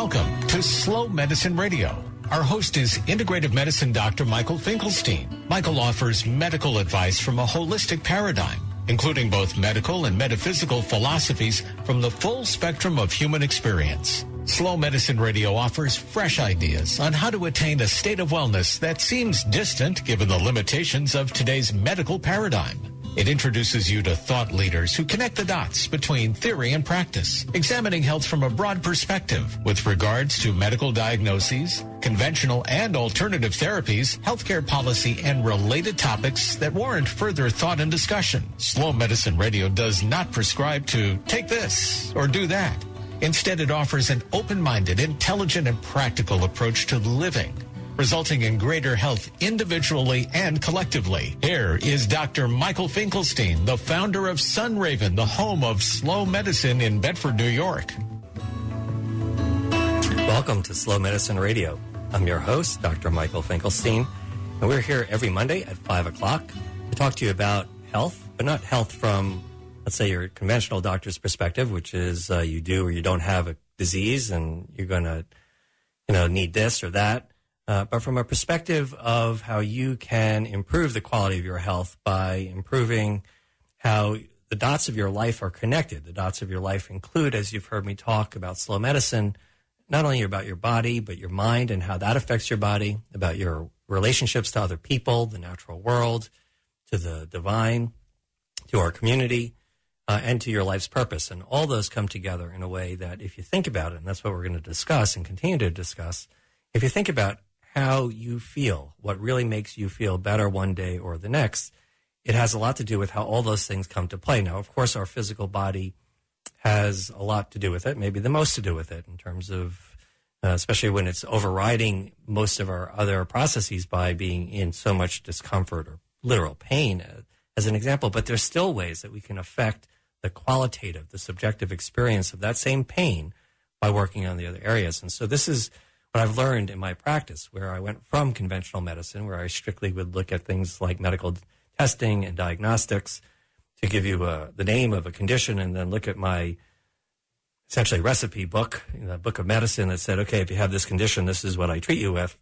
Welcome to Slow Medicine Radio. Our host is integrative medicine Dr. Michael Finkelstein. Michael offers medical advice from a holistic paradigm, including both medical and metaphysical philosophies from the full spectrum of human experience. Slow Medicine Radio offers fresh ideas on how to attain a state of wellness that seems distant given the limitations of today's medical paradigm. It introduces you to thought leaders who connect the dots between theory and practice, examining health from a broad perspective with regards to medical diagnoses, conventional and alternative therapies, healthcare policy, and related topics that warrant further thought and discussion. Slow Medicine Radio does not prescribe to take this or do that. Instead, it offers an open-minded, intelligent, and practical approach to living, resulting in greater health individually and collectively. Here is Dr. Michael Finkelstein, the founder of Sunraven, the home of slow medicine in Bedford, New York. Welcome to Slow Medicine Radio. I'm your host, Dr. Michael Finkelstein, and we're here every Monday at 5 o'clock to talk to you about health, but not health from, let's say, your conventional doctor's perspective, which is you do or you don't have a disease and you're going to, need this or that. But from a perspective of how you can improve the quality of your health by improving how the dots of your life are connected. The dots of your life include, as you've heard me talk about slow medicine, not only about your body, but your mind and how that affects your body, about your relationships to other people, the natural world, to the divine, to our community, and to your life's purpose. And all those come together in a way that if you think about it, and that's what we're going to discuss and continue to discuss, if you think about how you feel, what really makes you feel better one day or the next, it has a lot to do with how all those things come to play. Now, of course, our physical body has a lot to do with it, maybe the most to do with it in terms of, especially when it's overriding most of our other processes by being in so much discomfort or literal pain, as an example. But there's still ways that we can affect the qualitative, the subjective experience of that same pain by working on the other areas. And so this is what I've learned in my practice, where I went from conventional medicine, where I strictly would look at things like medical testing and diagnostics to give you the name of a condition and then look at my essentially recipe book, the book of medicine that said, okay, if you have this condition, this is what I treat you with,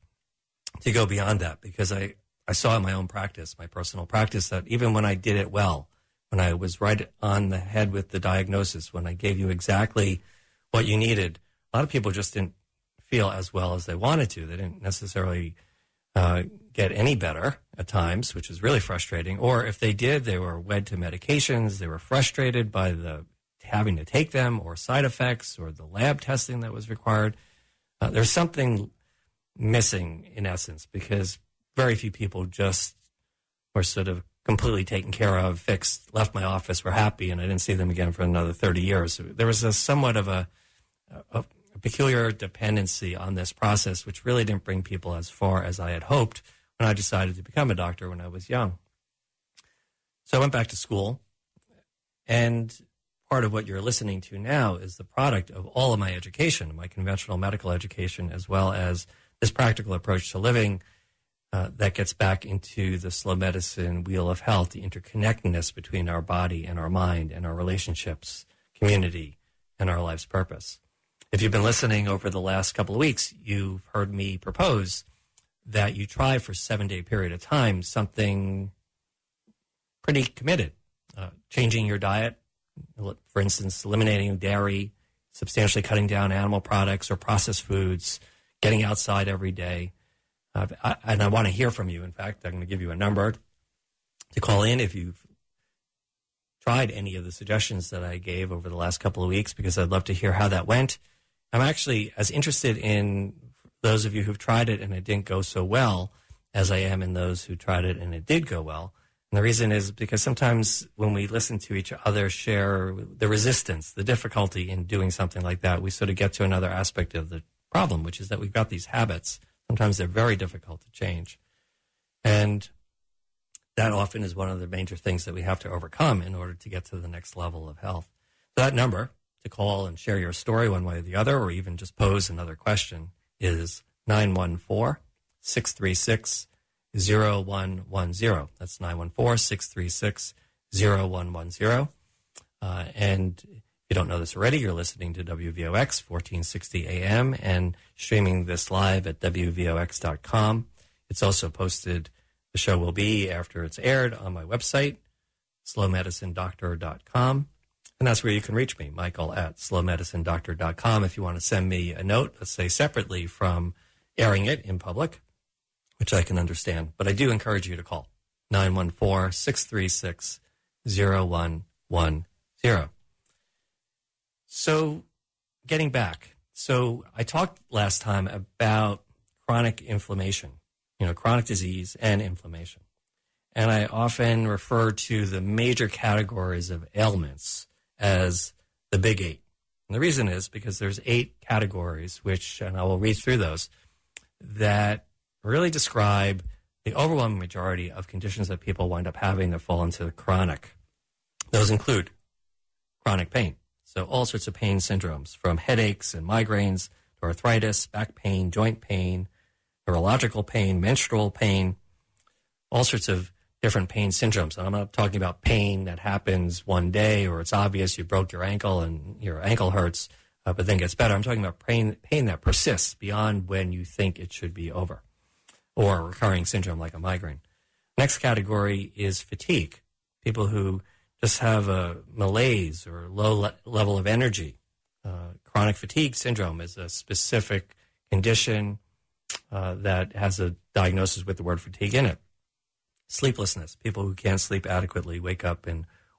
to go beyond that. Because I saw in my own practice, my personal practice, that even when I did it well, when I was right on the head with the diagnosis, when I gave you exactly what you needed, a lot of people just didn't feel as well as they wanted to. They didn't necessarily get any better at times, which is really frustrating. Or if they did, they were wed to medications. They were frustrated by the having to take them or side effects or the lab testing that was required. There's something missing in essence because very few people just were sort of completely taken care of, fixed, left my office, were happy, and I didn't see them again for another 30 years. So there was a somewhat of a peculiar dependency on this process, which really didn't bring people as far as I had hoped when I decided to become a doctor when I was young. So I went back to school, and part of what you're listening to now is the product of all of my education, my conventional medical education, as well as this practical approach to living that gets back into the slow medicine wheel of health, the interconnectedness between our body and our mind and our relationships, community, and our life's purpose. If you've been listening over the last couple of weeks, you've heard me propose that you try for a 7-day period of time something pretty committed. Changing your diet, for instance, eliminating dairy, substantially cutting down animal products or processed foods, getting outside every day. And I want to hear from you. In fact, I'm going to give you a number to call in if you've tried any of the suggestions that I gave over the last couple of weeks, because I'd love to hear how that went. I'm actually as interested in those of you who've tried it and it didn't go so well as I am in those who tried it and it did go well. And the reason is because sometimes when we listen to each other share the resistance, the difficulty in doing something like that, we sort of get to another aspect of the problem, which is that we've got these habits. Sometimes they're very difficult to change. And that often is one of the major things that we have to overcome in order to get to the next level of health. So that number to call and share your story one way or the other, or even just pose another question, is 914-636-0110. That's 914-636-0110. And if you don't know this already, you're listening to WVOX 1460 AM and streaming this live at WVOX.com. It's also posted, the show will be after it's aired on my website, slowmedicinedoctor.com. And that's where you can reach me, Michael at slowmedicinedoctor.com. If you want to send me a note, let's say separately from airing it in public, which I can understand. But I do encourage you to call 914-636-0110. So getting back, so I talked last time about chronic inflammation, chronic disease and inflammation. And I often refer to the major categories of ailments as the big 8. And the reason is because there's 8 categories, which, and I will read through those, that really describe the overwhelming majority of conditions that people wind up having that fall into the chronic. Those include chronic pain. So all sorts of pain syndromes, from headaches and migraines to arthritis, back pain, joint pain, neurological pain, menstrual pain, all sorts of different pain syndromes. And I'm not talking about pain that happens one day or it's obvious you broke your ankle and your ankle hurts, but then gets better. I'm talking about pain that persists beyond when you think it should be over, or a recurring syndrome like a migraine. Next category is fatigue. People who just have a malaise or low level of energy. Chronic fatigue syndrome is a specific condition that has a diagnosis with the word fatigue in it. Sleeplessness, people who can't sleep adequately wake up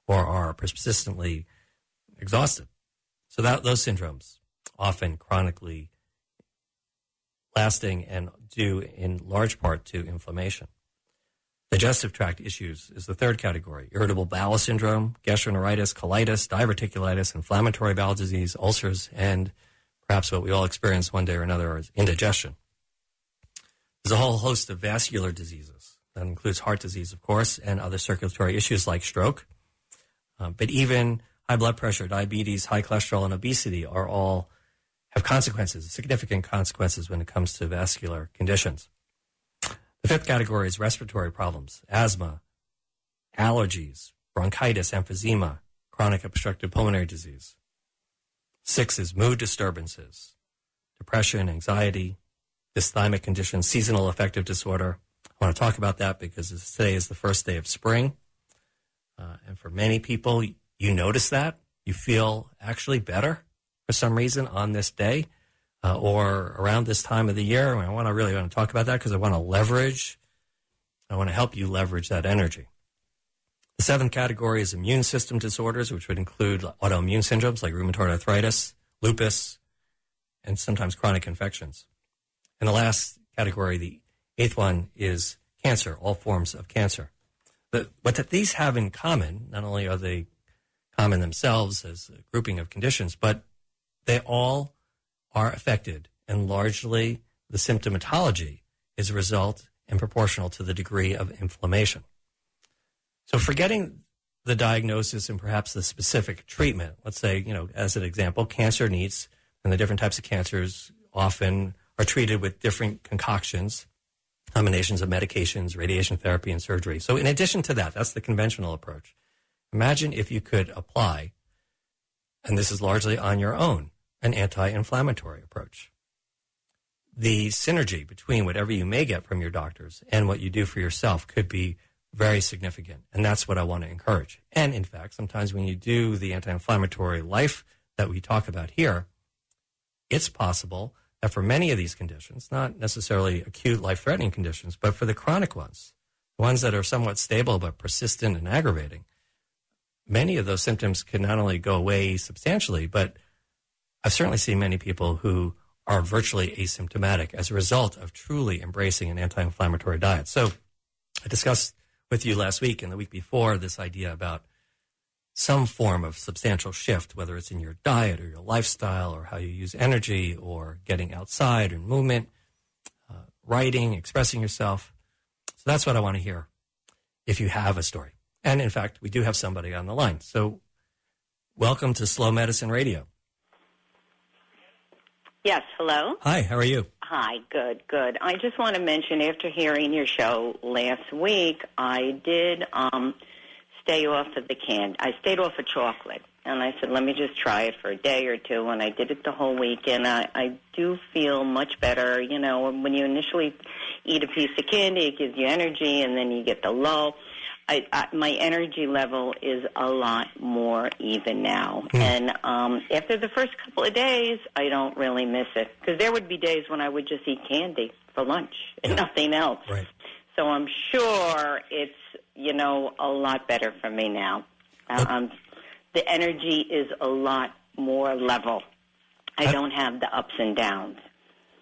or are persistently exhausted. So those syndromes, often chronically lasting and due in large part to inflammation. Digestive tract issues is the third category. Irritable bowel syndrome, gastroenteritis, colitis, diverticulitis, inflammatory bowel disease, ulcers, and perhaps what we all experience one day or another is indigestion. There's a whole host of vascular diseases. That includes heart disease, of course, and other circulatory issues like stroke. But even high blood pressure, diabetes, high cholesterol, and obesity have consequences, significant consequences when it comes to vascular conditions. The fifth category is respiratory problems, asthma, allergies, bronchitis, emphysema, chronic obstructive pulmonary disease. 6 is mood disturbances, depression, anxiety, dysthymic conditions, seasonal affective disorder. I want to talk about that because today is the first day of spring. And for many people, you notice that. You feel actually better for some reason on this day or around this time of the year. And I want to talk about that because I want to help you leverage that energy. The 7th category is immune system disorders, which would include autoimmune syndromes like rheumatoid arthritis, lupus, and sometimes chronic infections. And the last category, the 8th one, is cancer, all forms of cancer. What these have in common, not only are they common themselves as a grouping of conditions, but they all are affected, and largely the symptomatology is a result and proportional to the degree of inflammation. So forgetting the diagnosis and perhaps the specific treatment, let's say, as an example, cancer needs, and the different types of cancers often are treated with different concoctions, combinations of medications, radiation therapy, and surgery. So in addition to that, that's the conventional approach. Imagine if you could apply, and this is largely on your own, an anti-inflammatory approach. The synergy between whatever you may get from your doctors and what you do for yourself could be very significant, and that's what I want to encourage. And in fact, sometimes when you do the anti-inflammatory life that we talk about here, it's possible that for many of these conditions, not necessarily acute life-threatening conditions, but for the chronic ones, the ones that are somewhat stable but persistent and aggravating, many of those symptoms can not only go away substantially, but I've certainly seen many people who are virtually asymptomatic as a result of truly embracing an anti-inflammatory diet. So I discussed with you last week and the week before this idea about some form of substantial shift, whether it's in your diet or your lifestyle or how you use energy or getting outside and movement, writing, expressing yourself. So that's what I want to hear if you have a story. And in fact, we do have somebody on the line. So welcome to Slow Medicine Radio. Yes, hello. Hi, how are you? Hi, good. I just want to mention, after hearing your show last week, I did stay off of I stayed off of chocolate. And I said, let me just try it for a day or two. And I did it the whole week, and I do feel much better. You know, when you initially eat a piece of candy, it gives you energy, and then you get the lull. My energy level is a lot more even now. And after the first couple of days, I don't really miss it. Because there would be days when I would just eat candy for lunch and nothing else. Right. So I'm sure it's, you know, a lot better for me now. The energy is a lot more level. I don't have the ups and downs.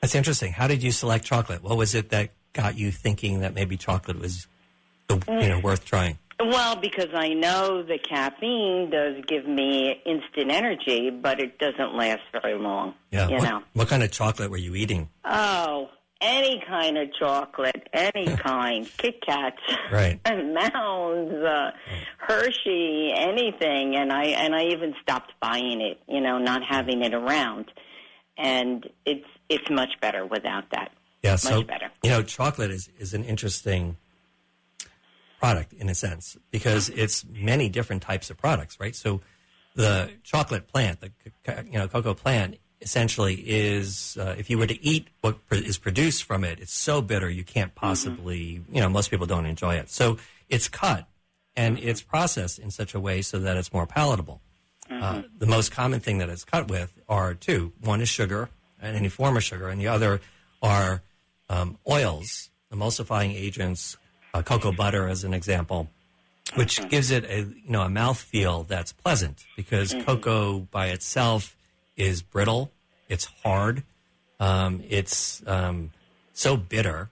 That's interesting. How did you select chocolate? What was it that got you thinking that maybe chocolate was, worth trying? Well, because I know the caffeine does give me instant energy, but it doesn't last very long. Yeah. What kind of chocolate were you eating? Oh, any kind of chocolate, any kind. Kit Kats, right? Mounds, Hershey, anything. And I even stopped buying it. You know, not having it around, and it's much better without that. Yeah, much better. You know, chocolate is an interesting product in a sense because it's many different types of products, right? So the chocolate plant, the cocoa plant, essentially is if you were to eat what is produced from it, it's so bitter you can't possibly, most people don't enjoy it. So it's cut and it's processed in such a way so that it's more palatable. The most common thing that it's cut with are two. One is sugar, and any form of sugar, and the other are oils, emulsifying agents, cocoa butter as an example, which gives it a mouthfeel that's pleasant because cocoa by itself is brittle, it's hard, it's so bitter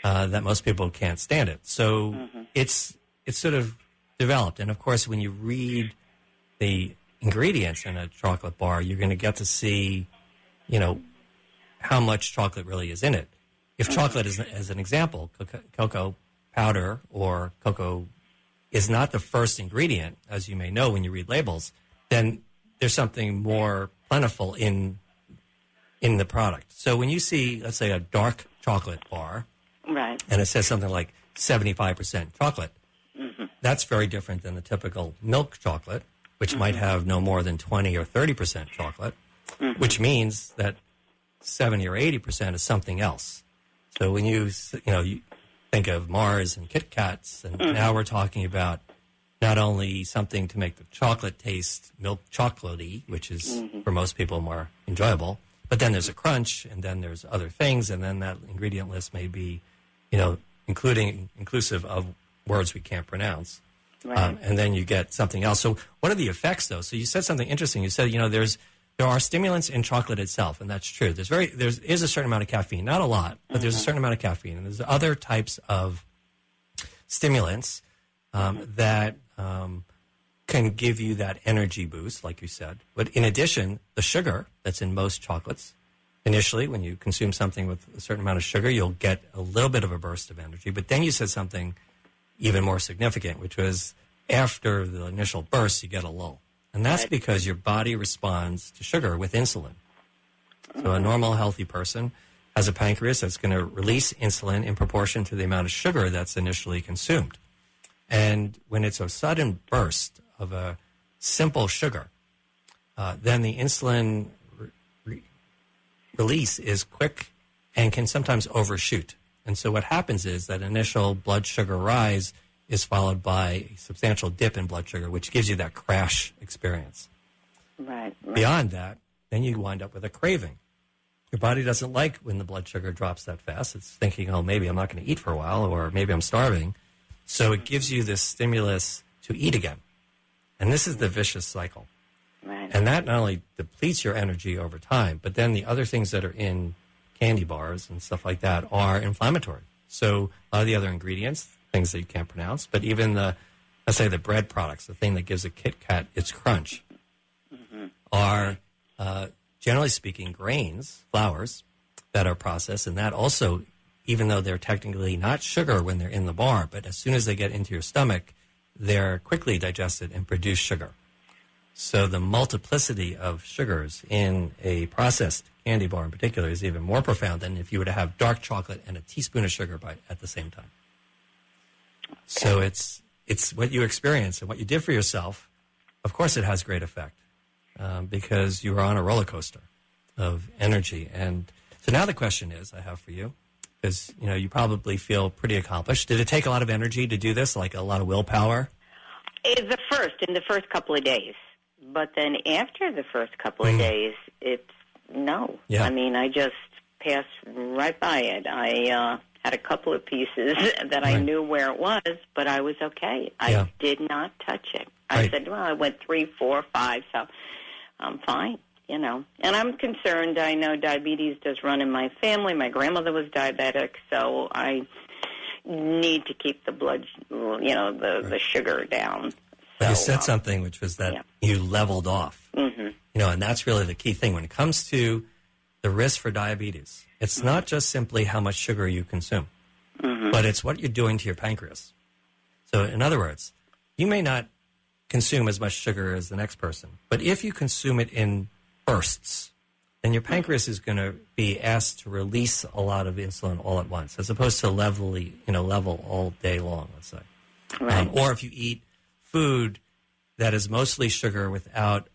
that most people can't stand it. So it's sort of developed. And of course, when you read the ingredients in a chocolate bar, you're going to get to see, how much chocolate really is in it. If chocolate is, as an example, cocoa powder or cocoa is not the first ingredient, as you may know when you read labels, then there's something more plentiful in the product. So when you see, let's say, a dark chocolate bar, right, and it says something like 75% chocolate, that's very different than the typical milk chocolate, which might have no more than 20 or 30% chocolate, which means that 70 or 80% is something else. So when you think of Mars and Kit Kats, and now we're talking about not only something to make the chocolate taste milk chocolatey, which is for most people more enjoyable, but then there's a crunch, and then there's other things, and then that ingredient list may be, inclusive of words we can't pronounce. Right. And then you get something else. So what are the effects, though? So you said something interesting. You said, there are stimulants in chocolate itself, and that's true. There is a certain amount of caffeine, not a lot, but there's a certain amount of caffeine, and there's other types of stimulants that can give you that energy boost, like you said. But in addition, the sugar that's in most chocolates, initially when you consume something with a certain amount of sugar, you'll get a little bit of a burst of energy. But then you said something even more significant, which was after the initial burst, you get a lull. And that's because your body responds to sugar with insulin. So a normal, healthy person has a pancreas that's going to release insulin in proportion to the amount of sugar that's initially consumed. And when it's a sudden burst of a simple sugar, then the insulin release is quick and can sometimes overshoot. And so what happens is that initial blood sugar rise is followed by a substantial dip in blood sugar, which gives you that crash experience. Right. Beyond that, then you wind up with a craving. Your body doesn't like when the blood sugar drops that fast. It's thinking, maybe I'm not going to eat for a while, or maybe I'm starving. So it gives you this stimulus to eat again. And this is the vicious cycle. Right. And that not only depletes your energy over time, but then the other things that are in candy bars and stuff like that are inflammatory. So a lot of the other ingredients, things that you can't pronounce, but even let's say the bread products, the thing that gives a Kit Kat its crunch, are generally speaking grains, flours that are processed, and that also, even though they're technically not sugar when they're in the bar, but as soon as they get into your stomach, they're quickly digested and produce sugar. So the multiplicity of sugars in a processed candy bar in particular is even more profound than if you were to have dark chocolate and a teaspoon of sugar at the same time. So it's what you experience and what you did for yourself of course it has great effect because you are on a roller coaster of energy. And so now the question is, I have for you, because you probably feel pretty accomplished. Did it take a lot of energy to do this, like a lot of willpower? In the first couple of days. But then after the first couple of days, it's no. Yeah. I mean, I just passed right by it. I had a couple of pieces that I knew where it was, but I was okay. I did not touch it. I said, well, I went 3, 4, 5, so I'm fine, And I'm concerned. I know diabetes does run in my family. My grandmother was diabetic, so I need to keep the blood, the sugar down. So, you said something, which was that you leveled off. Mm-hmm. And that's really the key thing when it comes to the risk for diabetes. It's not just simply how much sugar you consume, but it's what you're doing to your pancreas. So, in other words, you may not consume as much sugar as the next person, but if you consume it in bursts, then your pancreas is going to be asked to release a lot of insulin all at once, as opposed to level all day long, let's say. Right. Or if you eat food that is mostly sugar without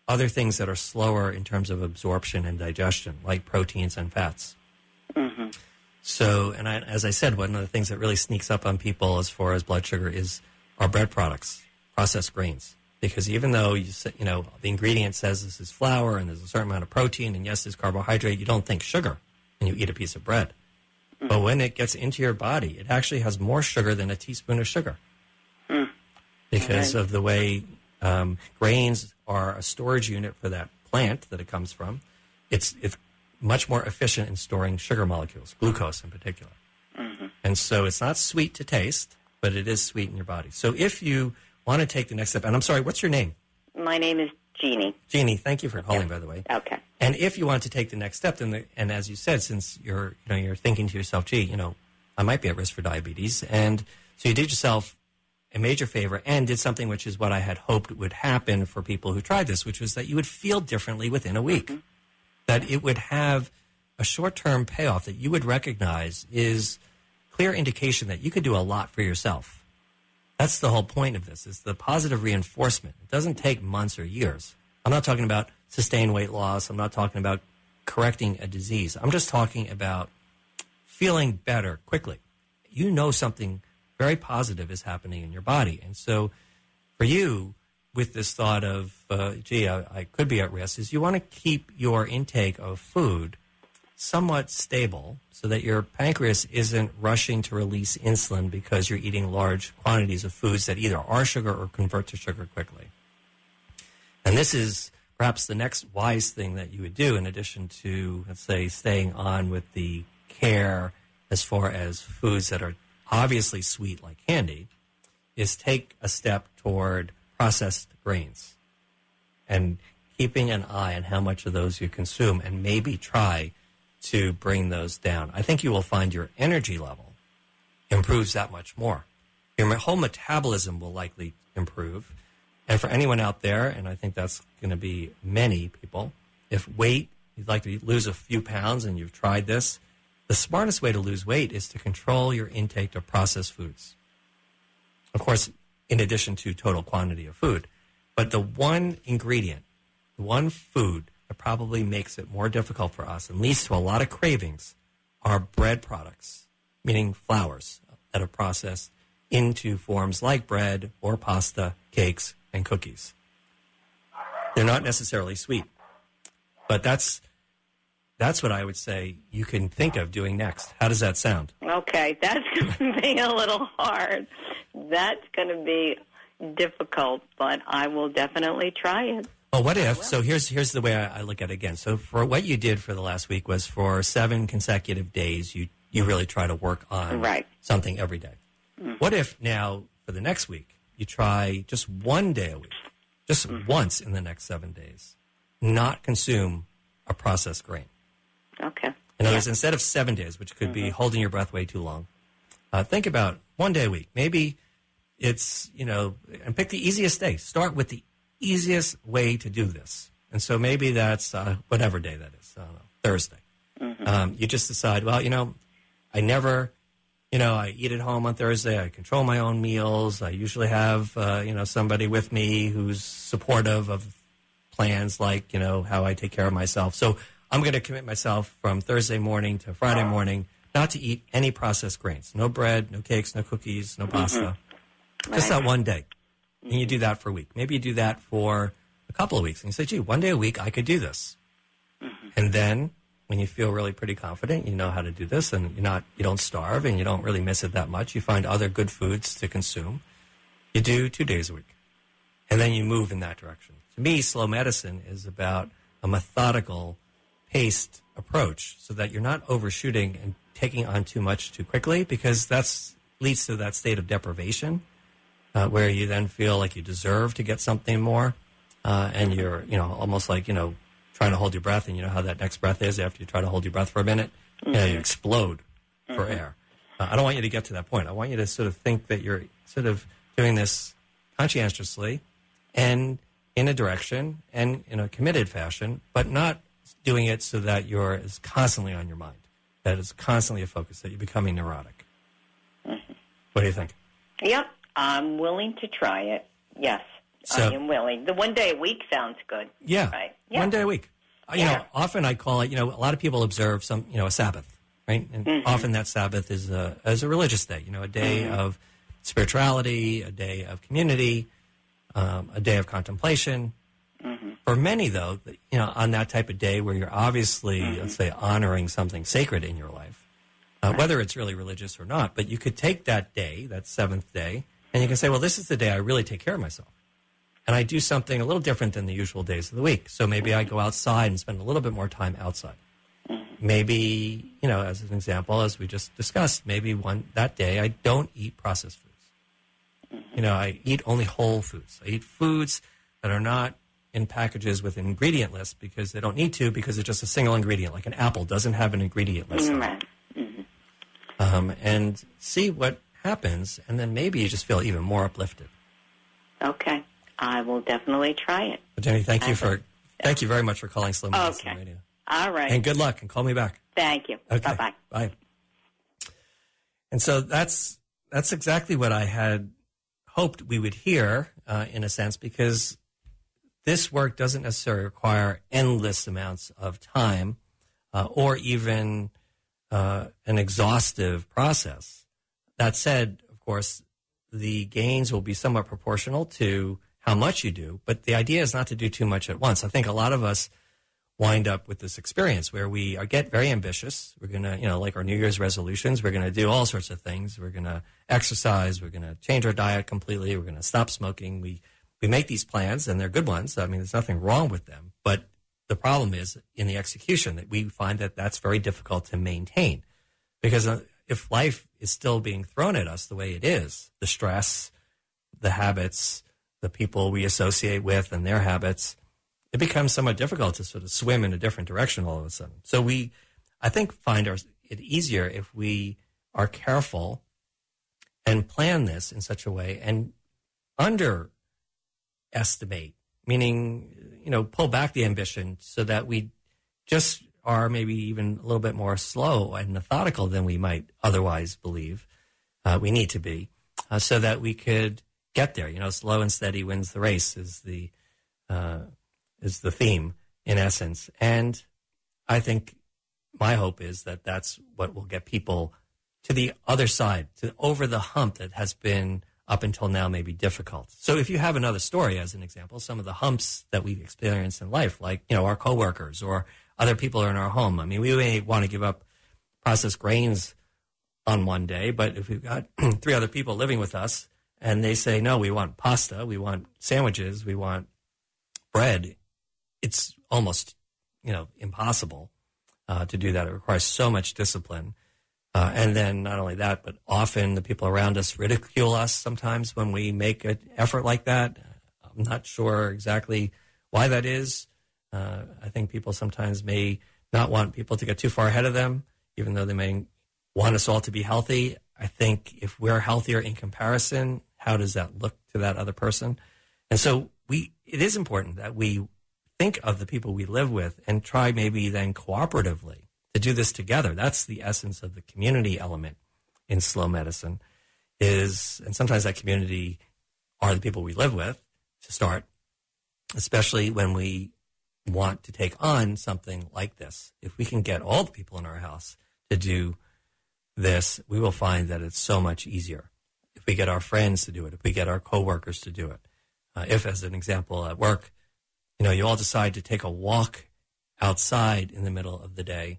other things that are slower in terms of absorption and digestion, like proteins and fats. Mm-hmm. So, as I said, one of the things that really sneaks up on people as far as blood sugar is our bread products, processed grains. Because even though the ingredient says this is flour and there's a certain amount of protein and yes, there's carbohydrate, you don't think sugar when you eat a piece of bread. Mm-hmm. But when it gets into your body, it actually has more sugar than a teaspoon of sugar. Mm. Because of the way grains are a storage unit for that plant that it comes from. It's much more efficient in storing sugar molecules, glucose in particular. Mm-hmm. And so it's not sweet to taste, but it is sweet in your body. So if you want to take the next step, and I'm sorry, what's your name? My name is Jeannie. Jeannie, thank you for calling, by the way. Okay. And if you want to take the next step, and as you said, since you're thinking to yourself, gee, I might be at risk for diabetes, and so you did yourself a major favor and did something which is what I had hoped would happen for people who tried this, which was that you would feel differently within a week. Mm-hmm. That it would have a short-term payoff that you would recognize is clear indication that you could do a lot for yourself. That's the whole point of this, is the positive reinforcement. It doesn't take months or years. I'm not talking about sustained weight loss. I'm not talking about correcting a disease. I'm just talking about feeling better quickly. Something very positive is happening in your body. And so for you, with this thought of, I could be at risk, is you want to keep your intake of food somewhat stable so that your pancreas isn't rushing to release insulin because you're eating large quantities of foods that either are sugar or convert to sugar quickly. And this is perhaps the next wise thing that you would do in addition to, let's say, staying on with the care as far as foods that are obviously sweet like candy, is take a step toward processed grains and keeping an eye on how much of those you consume and maybe try to bring those down. I think you will find your energy level improves that much more. Your whole metabolism will likely improve. And for anyone out there, and I think that's going to be many people, if you'd like to lose a few pounds and you've tried this, the smartest way to lose weight is to control your intake of processed foods. Of course, in addition to total quantity of food. But the one ingredient, the one food that probably makes it more difficult for us and leads to a lot of cravings are bread products, meaning flours that are processed into forms like bread or pasta, cakes, and cookies. They're not necessarily sweet, but that's what I would say you can think of doing next. How does that sound? Okay, that's going to be a little hard. That's going to be difficult, but I will definitely try it. Well, what if, so here's the way I look at it again. So for what you did for the last week was for 7 consecutive days, you really try to work on something every day. Mm-hmm. What if now for the next week, you try just one day a week, just once in the next 7 days, not consume a processed grain? Okay. In other words, instead of 7 days, which could be holding your breath way too long, think about one day a week. Maybe it's, and pick the easiest day. Start with the easiest way to do this. And so maybe that's whatever day that is. I don't know, Thursday. Mm-hmm. You just decide, well, I never I eat at home on Thursday. I control my own meals. I usually have, somebody with me who's supportive of plans like, how I take care of myself. So I'm going to commit myself from Thursday morning to Friday morning not to eat any processed grains. No bread, no cakes, no cookies, no pasta. Just that one day. And you do that for a week. Maybe you do that for a couple of weeks. And you say, gee, one day a week I could do this. And then when you feel really pretty confident, you know how to do this, and you don't starve and you don't really miss it that much. You find other good foods to consume. You do 2 days a week. And then you move in that direction. To me, slow medicine is about a methodical, paced approach so that you're not overshooting and taking on too much too quickly, because that leads to that state of deprivation where you then feel like you deserve to get something more. And you're, almost like, trying to hold your breath, and you know how that next breath is after you try to hold your breath for a minute? You explode for air. I don't want you to get to that point. I want you to sort of think that you're sort of doing this conscientiously and in a direction and in a committed fashion, but not doing it so that it's constantly on your mind, that it's constantly a focus, that you're becoming neurotic. What do you think? Yep, I'm willing to try it. Yes. So, I am willing. The 1 day a week sounds good. Yeah, right? Yeah. 1 day a week. Often I call it, a lot of people observe a Sabbath, right? And often that Sabbath is a religious day, a day of spirituality, a day of community, a day of contemplation. For many, though, on that type of day where you're obviously, let's say, honoring something sacred in your life, whether it's really religious or not, but you could take that day, that seventh day, and you can say, well, this is the day I really take care of myself. And I do something a little different than the usual days of the week. So maybe I go outside and spend a little bit more time outside. Maybe, as an example, as we just discussed, maybe that day I don't eat processed foods. I eat only whole foods. I eat foods that are not in packages with an ingredient list because they don't need to, because it's just a single ingredient. Like an apple doesn't have an ingredient list. And see what happens, and then maybe you just feel even more uplifted. Okay. I will definitely try it. But Jenny, thank you very much for calling Slow Medicine Radio. All right. And good luck, and call me back. Thank you. Okay. Bye-bye. Bye. And so that's exactly what I had hoped we would hear, in a sense, because this work doesn't necessarily require endless amounts of time or even an exhaustive process. That said, of course, the gains will be somewhat proportional to how much you do, but the idea is not to do too much at once. I think a lot of us wind up with this experience where we get very ambitious. We're going to, like our New Year's resolutions, we're going to do all sorts of things. We're going to exercise. We're going to change our diet completely. We're going to stop smoking. We make these plans, and they're good ones. I mean, there's nothing wrong with them. But the problem is in the execution that we find that that's very difficult to maintain, because if life is still being thrown at us the way it is, the stress, the habits, the people we associate with and their habits, it becomes somewhat difficult to sort of swim in a different direction all of a sudden. So I think, find it easier if we are careful and plan this in such a way and underestimate, meaning, pull back the ambition so that we just are maybe even a little bit more slow and methodical than we might otherwise believe we need to be, so that we could get there. Slow and steady wins the race is the theme in essence. And I think my hope is that that's what will get people to the other side, to over the hump that has been up until now maybe difficult. So if you have another story, as an example, some of the humps that we've experienced in life, like, our coworkers or other people in our home. I mean, we may want to give up processed grains on one day, but if we've got 3 other people living with us and they say, no, we want pasta, we want sandwiches, we want bread, it's almost, impossible to do that. It requires so much discipline. And then not only that, but often the people around us ridicule us sometimes when we make an effort like that. I'm not sure exactly why that is. I think people sometimes may not want people to get too far ahead of them, even though they may want us all to be healthy. I think if we're healthier in comparison, how does that look to that other person? And so it is important that we think of the people we live with and try maybe then cooperatively to do this together. That's the essence of the community element in slow medicine is, and sometimes that community are the people we live with to start, especially when we want to take on something like this. If we can get all the people in our house to do this, we will find that it's so much easier. If we get our friends to do it, if we get our coworkers to do it, if, as an example, at work, you all decide to take a walk outside in the middle of the day,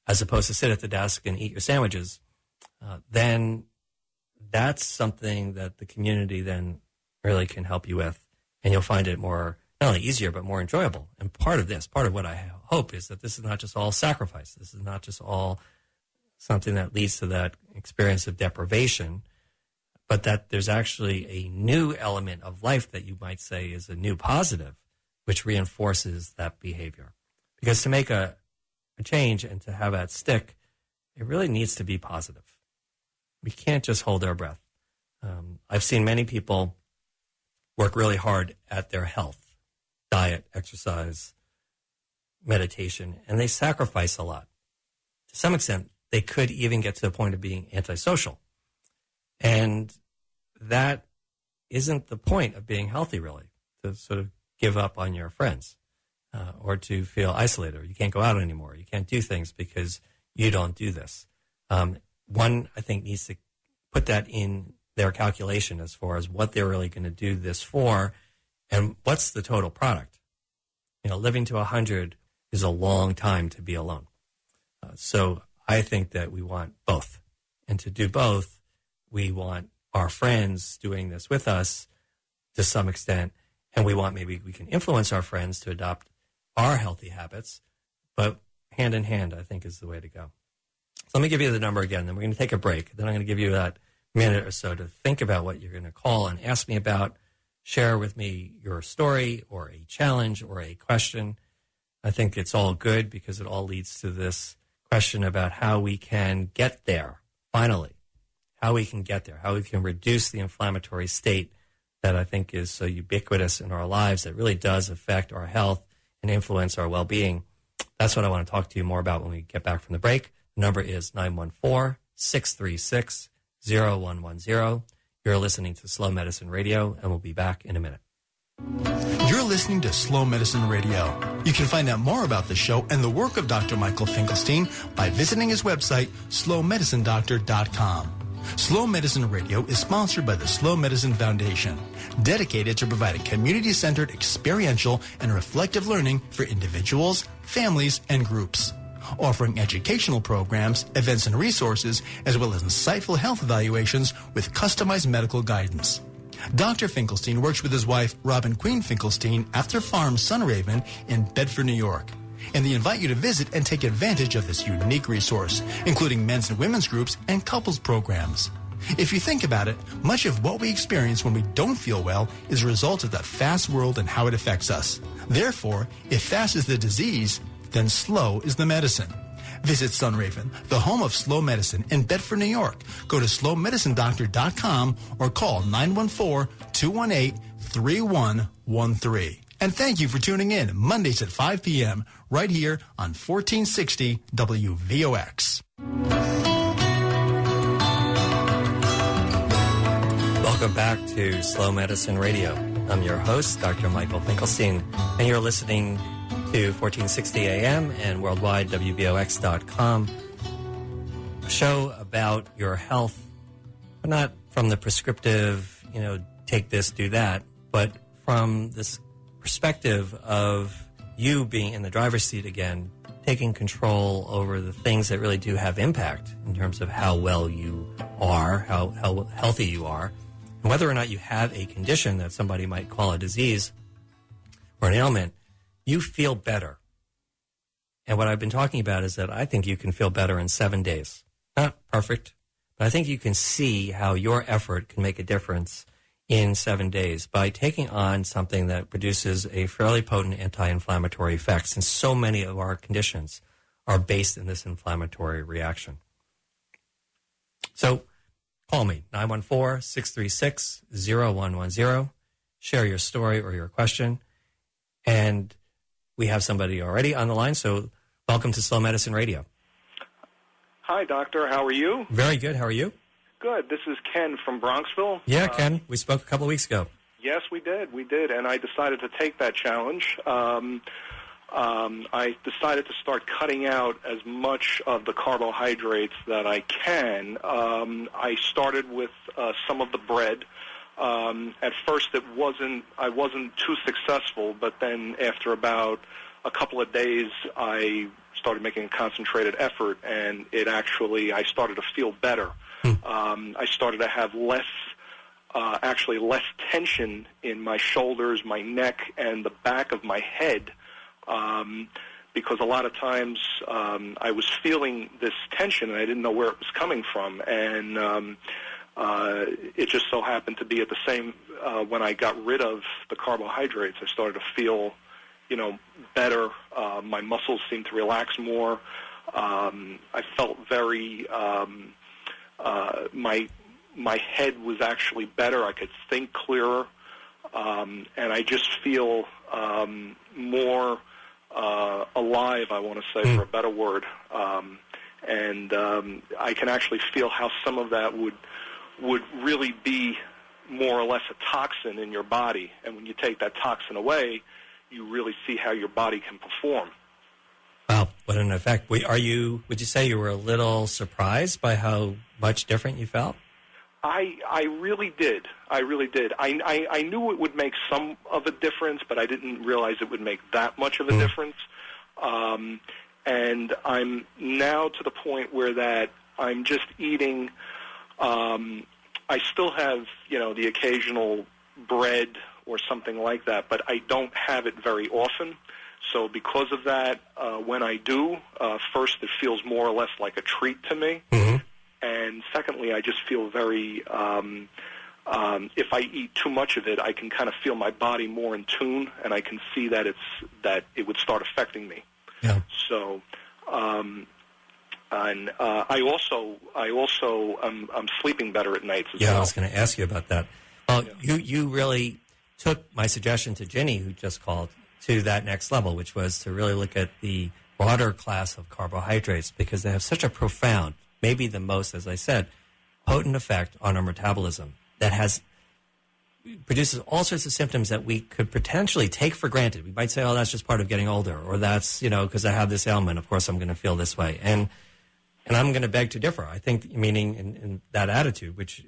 as opposed to sit at the desk and eat your sandwiches, then that's something that the community then really can help you with, and you'll find it more, not only easier, but more enjoyable. And part of what I hope is that this is not just all sacrifice. This is not just all something that leads to that experience of deprivation, but that there's actually a new element of life that you might say is a new positive, which reinforces that behavior. Because to make a change and to have that stick, it really needs to be positive. We can't just hold our breath. I've seen many people work really hard at their health, diet, exercise, meditation, and they sacrifice a lot. To some extent, they could even get to the point of being antisocial. And that isn't the point of being healthy, really, to sort of give up on your friends or to feel isolated, or you can't go out anymore. You can't do things because you don't do this. One, I think, needs to put that in their calculation as far as what they're really going to do this for and what's the total product. Living to 100 is a long time to be alone. So I think that we want both. And to do both, we want our friends doing this with us to some extent, and maybe we can influence our friends to adopt our healthy habits, but hand in hand, I think, is the way to go. So let me give you the number again, then we're going to take a break. Then I'm going to give you that minute or so to think about what you're going to call and ask me about. Share with me your story or a challenge or a question. I think it's all good because it all leads to this question about how we can get there, finally. How we can get there, how we can reduce the inflammatory state that I think is so ubiquitous in our lives that really does affect our health and influence our well-being. That's what I want to talk to you more about when we get back from the break. The number is 914-636-0110. You're listening to Slow Medicine Radio, and we'll be back in a minute. You're listening to Slow Medicine Radio. You can find out more about the show and the work of Dr. Michael Finkelstein by visiting his website, slowmedicinedoctor.com. Slow Medicine Radio is sponsored by the Slow Medicine Foundation, dedicated to providing community-centered experiential and reflective learning for individuals, families, and groups, offering educational programs, events, and resources, as well as insightful health evaluations with customized medical guidance. Dr. Finkelstein works with his wife, Robin Queen Finkelstein, at their farm, Sunraven, in Bedford, New York. And they invite you to visit and take advantage of this unique resource, including men's and women's groups and couples programs. If you think about it, much of what we experience when we don't feel well is a result of the fast world and how it affects us. Therefore, if fast is the disease, then slow is the medicine. Visit Sunraven, the home of slow medicine in Bedford, New York. Go to slowmedicinedoctor.com or call 914-218-3113. And thank you for tuning in Mondays at 5 p.m. right here on 1460 WVOX. Welcome back to Slow Medicine Radio. I'm your host, Dr. Michael Finkelstein, and you're listening to 1460 AM and worldwide WVOX.com, a show about your health, but not from the prescriptive, take this, do that, but from this perspective of you being in the driver's seat again, taking control over the things that really do have impact in terms of how well you are, how healthy you are, and whether or not you have a condition that somebody might call a disease or an ailment, you feel better. And what I've been talking about is that I think you can feel better in 7 days. Not perfect, but I think you can see how your effort can make a difference in 7 days by taking on something that produces a fairly potent anti-inflammatory effect, since so many of our conditions are based in this inflammatory reaction. So call me, 914-636-0110. Share your story or your question. And we have somebody already on the line, so welcome to Slow Medicine Radio. Hi, doctor. How are you? Very good. How are you? Good. This is Ken from Bronxville. Yeah, Ken. We spoke a couple of weeks ago. Yes, we did. We did, and I decided to take that challenge. I decided to start cutting out as much of the carbohydrates that I can. I started with some of the bread. At first, I wasn't too successful, but then after about a couple of days, I started making a concentrated effort, and I started to feel better. I started to have less tension in my shoulders, my neck, and the back of my head, because a lot of times I was feeling this tension and I didn't know where it was coming from, and it just so happened to be at the same when I got rid of the carbohydrates, I started to feel, better. My muscles seemed to relax more. I felt very my head was actually better. I could think clearer, and I just feel more alive, I want to say, for a better word. And I can actually feel how some of that would really be more or less a toxin in your body. And when you take that toxin away, you really see how your body can perform. Wow, what an effect. Would you say you were a little surprised by how much different you felt? I really did. I knew it would make some of a difference, but I didn't realize it would make that much of a difference. And I'm now to the point where that I'm just eating. I still have, the occasional bread or something like that, but I don't have it very often. So because of that, when I do, first it feels more or less like a treat to me. Mm-hmm. And secondly, I just feel very, if I eat too much of it, I can kind of feel my body more in tune, and I can see that it would start affecting me. Yeah. So, and I also I'm sleeping better at nights as well. Yeah, I was going to ask you about that. Well, you really took my suggestion to Ginny, who just called, to that next level, which was to really look at the broader class of carbohydrates, because they have such a profound, maybe the most, as I said, potent effect on our metabolism that produces all sorts of symptoms that we could potentially take for granted. We might say, oh, that's just part of getting older, or that's, because I have this ailment, of course I'm going to feel this way. And I'm going to beg to differ. I think, meaning in that attitude, which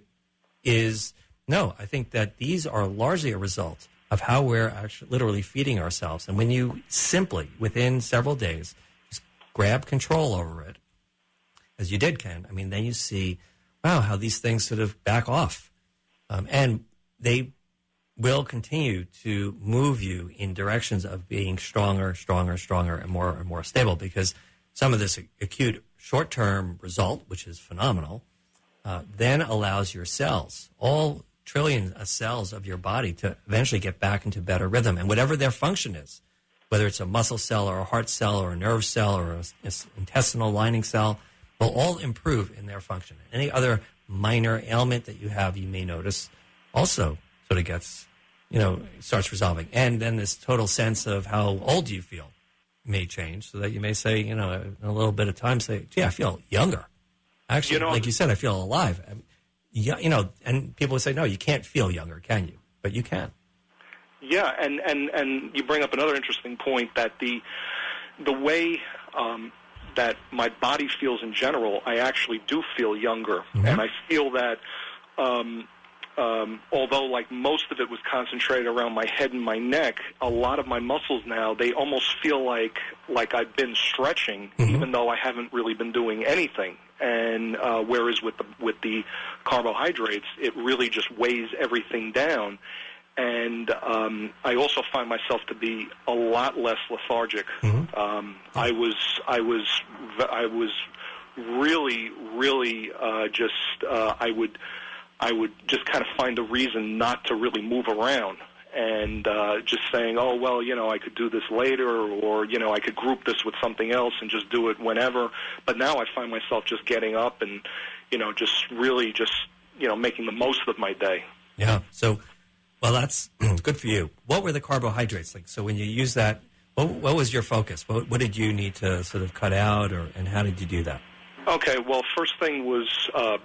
is, no, I think that these are largely a result of how we're actually literally feeding ourselves. And when you simply, within several days, just grab control over it, as you did, Ken, then you see, wow, how these things sort of back off. And they will continue to move you in directions of being stronger, and more stable, because some of this acute short-term result, which is phenomenal, then allows your cells, all trillions of cells of your body, to eventually get back into better rhythm. And whatever their function is, whether it's a muscle cell or a heart cell or a nerve cell or an intestinal lining cell, will all improve in their function. Any other minor ailment that you have, you may notice, also sort of gets, starts resolving. And then this total sense of how old you feel may change, so that you may say, in a little bit of time, say, gee, I feel younger. Actually, like you said, I feel alive. And people would say, no, you can't feel younger, can you? But you can. Yeah, and you bring up another interesting point, that the way that my body feels in general, I actually do feel younger. Mm-hmm. And I feel that although like most of it was concentrated around my head and my neck, a lot of my muscles now, they almost feel like I've been stretching, mm-hmm. even though I haven't really been doing anything. And whereas with the carbohydrates, it really just weighs everything down. And I also find myself to be a lot less lethargic. Mm-hmm. I was really just I would just kind of find a reason not to really move around, and just saying, oh, well, I could do this later, or, I could group this with something else and just do it whenever. But now I find myself just getting up and, just really just, making the most of my day. Yeah. So, well, that's good for you. What were the carbohydrates like? So when you use that, what was your focus? What did you need to sort of cut out, and how did you do that? Okay, well, first thing was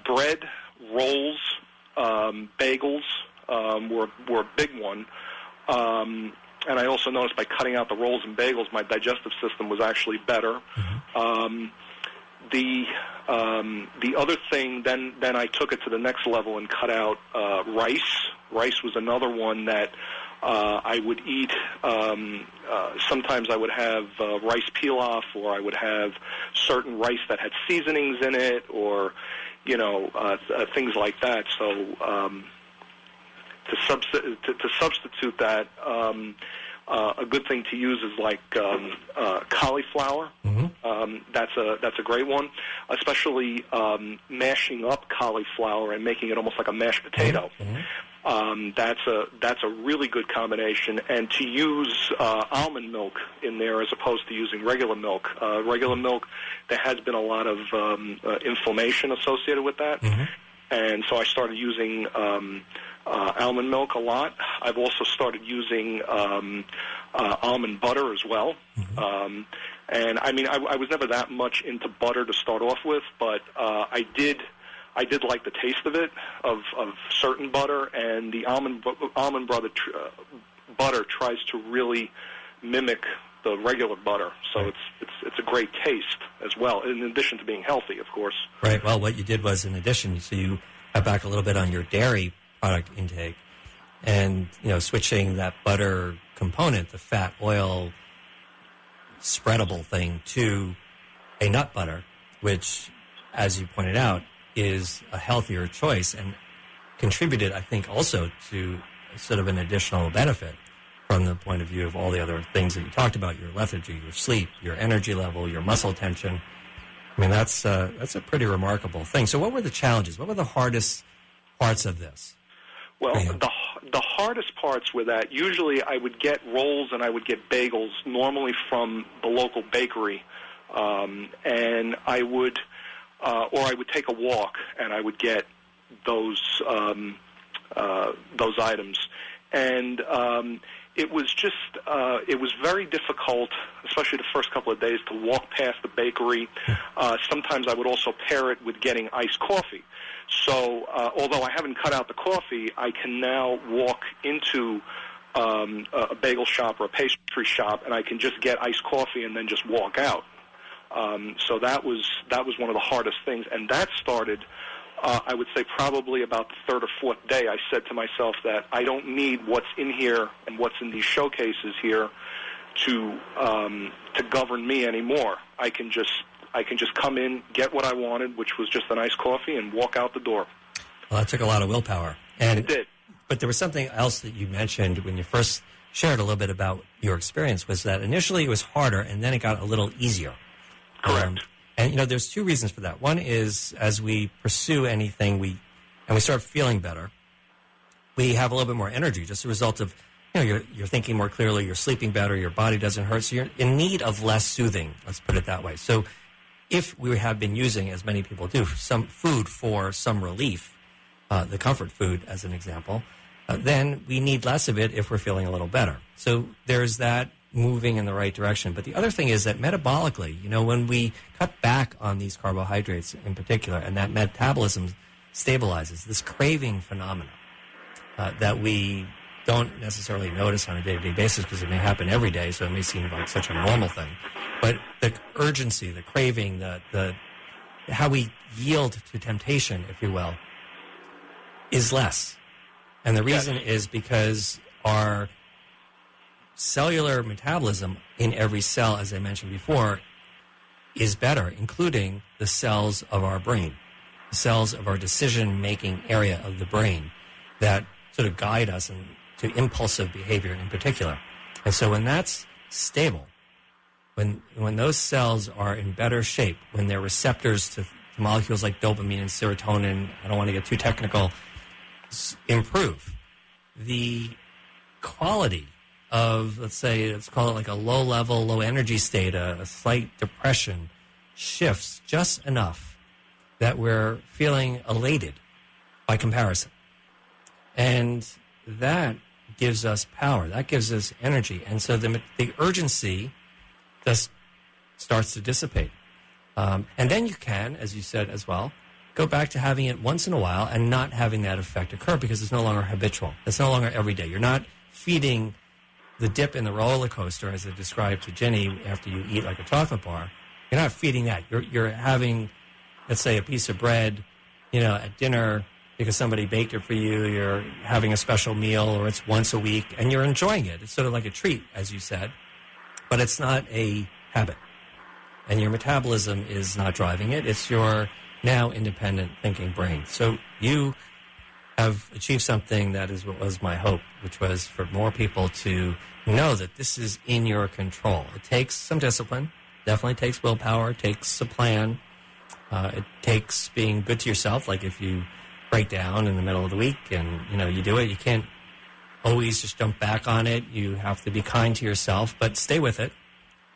bread, rolls, bagels were a big one. And I also noticed by cutting out the rolls and bagels, my digestive system was actually better. Mm-hmm. The other thing, then I took it to the next level and cut out rice. Rice was another one that I would eat. Sometimes I would have rice pilaf, or I would have certain rice that had seasonings in it, or things like that. So to substitute that, a good thing to use is like cauliflower. Mm-hmm. That's a great one, especially mashing up cauliflower and making it almost like a mashed potato. Mm-hmm. That's a really good combination. And to use almond milk in there as opposed to using regular milk. Regular milk, there has been a lot of inflammation associated with that. Mm-hmm. And so I started using almond milk a lot. I've also started using almond butter as well. Mm-hmm. And I mean, I was never that much into butter to start off with, but I did like the taste of it, of certain butter, and the almond butter tries to really mimic the regular butter, so it's a great taste as well, in addition to being healthy, of course. Right. Well, what you did was, in addition, so you cut back a little bit on your dairy product intake, and switching that butter component, the fat oil spreadable thing, to a nut butter, which, as you pointed out, is a healthier choice and contributed, I think, also to sort of an additional benefit from the point of view of all the other things that you talked about: your lethargy, your sleep, your energy level, your muscle tension. I mean, that's a pretty remarkable thing. So what were the challenges? What were the hardest parts of this? Well, the hardest parts were that usually I would get rolls and I would get bagels, normally from the local bakery, and I would, or I would take a walk and I would get those items, and it was just it was very difficult, especially the first couple of days, to walk past the bakery. Sometimes I would also pair it with getting iced coffee. So although I haven't cut out the coffee, I can now walk into a bagel shop or a pastry shop, and I can just get iced coffee and then just walk out. So that was one of the hardest things, and that started, I would say, probably about the third or fourth day. I said to myself that I don't need what's in here and what's in these showcases here to govern me anymore. I can just come in, get what I wanted, which was just an iced coffee, and walk out the door. Well, that took a lot of willpower. And it did. But there was something else that you mentioned when you first shared a little bit about your experience, was that initially it was harder, and then it got a little easier. Correct. And, there's two reasons for that. One is, as we pursue anything, we start feeling better, we have a little bit more energy, just a result of, you're thinking more clearly, you're sleeping better, your body doesn't hurt, so you're in need of less soothing, let's put it that way. So if we have been using, as many people do, some food for some relief, the comfort food as an example, then we need less of it if we're feeling a little better. So there's that moving in the right direction. But the other thing is that metabolically, when we cut back on these carbohydrates in particular, and that metabolism stabilizes, this craving phenomena that we don't necessarily notice on a day-to-day basis because it may happen every day, so it may seem like such a normal thing. But the urgency, the craving, the how we yield to temptation, if you will, is less. And the reason is because our cellular metabolism in every cell, as I mentioned before, is better, including the cells of our brain, the cells of our decision-making area of the brain that sort of guide us to impulsive behavior in particular. And so when that's stable, when those cells are in better shape, when their receptors to molecules like dopamine and serotonin, I don't want to get too technical, improve, the quality of, let's call it like a low-level, low-energy state, a slight depression, shifts just enough that we're feeling elated by comparison. And that gives us power. That gives us energy. And so the urgency just starts to dissipate. And then you can, as you said as well, go back to having it once in a while and not having that effect occur because it's no longer habitual. It's no longer every day. You're not feeding the dip in the roller coaster, as I described to Jenny, after you eat like a chocolate bar. You're not feeding that. You're having, let's say, a piece of bread, at dinner because somebody baked it for you. You're having a special meal, or it's once a week, and you're enjoying it. It's sort of like a treat, as you said, but it's not a habit. And your metabolism is not driving it. It's your now independent thinking brain. So you have achieved something that is what was my hope, which was for more people to know that this is in your control. It takes some discipline, definitely takes willpower, it takes a plan. It takes being good to yourself. Like if you break down in the middle of the week and, you do it, you can't always just jump back on it. You have to be kind to yourself, but stay with it.